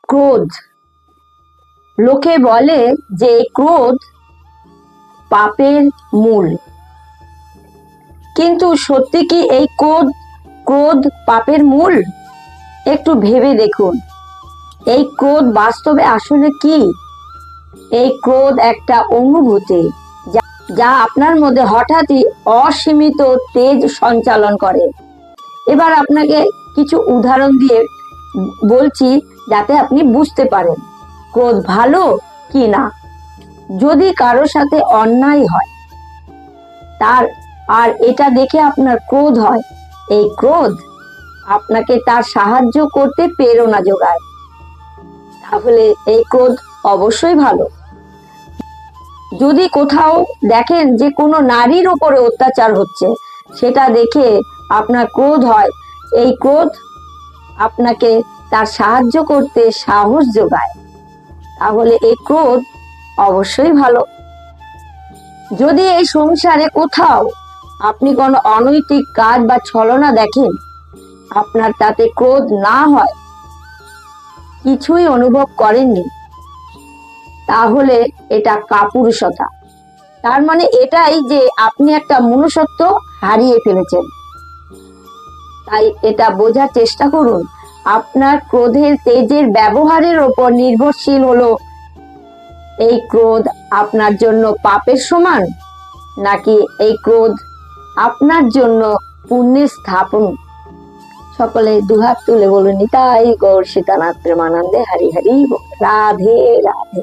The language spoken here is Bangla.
ক্রোধ। লোকে বলে যে ক্রোধ পাপের মূল, কিন্তু সত্যি কি এই ক্রোধ পাপের মূল? একটু ভেবে দেখুন, এই ক্রোধ বাস্তবে আসলে কি? এই ক্রোধ একটা অনুভূতি যা আপনার মধ্যে হঠাৎই অসীমিত তেজ সঞ্চালন করে। এবার আপনাকে কিছু উদাহরণ দিয়ে বলছি যাতে আপনি বুঝতে পারেন ক্রোধ ভালো কি না। যদি কারো সাথে অন্যায় হয় আর এটা দেখে আপনার ক্রোধ হয়, এই ক্রোধ আপনাকে তার সাহায্য করতে প্রেরণা যোগায়, তাহলে এই ক্রোধ অবশ্যই ভালো। যদি কোথাও দেখেন যে কোনো নারীর উপরে অত্যাচার হচ্ছে, সেটা দেখে আপনার ক্রোধ হয়, এই ক্রোধ আপনাকে তার সাহায্য করতে সাহস যোগায়, তাহলে এই ক্রোধ অবশ্যই ভালো। যদি এই সংসারে কোথাও আপনি কোনো অনৈতিক কাজ বা ছলনা দেখেন, আপনার তাতে ক্রোধ না হয়, কিছুই অনুভব করেননি, তাহলে এটা কাপুরুষতা। তার মানে এটাই যে আপনি একটা মনুষ্যত্ব হারিয়ে ফেলেছেন। তাই এটা বোঝার চেষ্টা করুন, আপনার ক্রোধের তেজের ব্যবহারের ওপর নির্ভরশীল হলো এই ক্রোধ আপনার জন্য পাপের সমান, নাকি এই ক্রোধ আপনার জন্য পুণ্যের স্থাপন। সকলে দুহাত তুলে বলুন, নিতাই গৌর সীতানাথ প্রেমানন্দে হরি হরি বল। রাধে রাধে।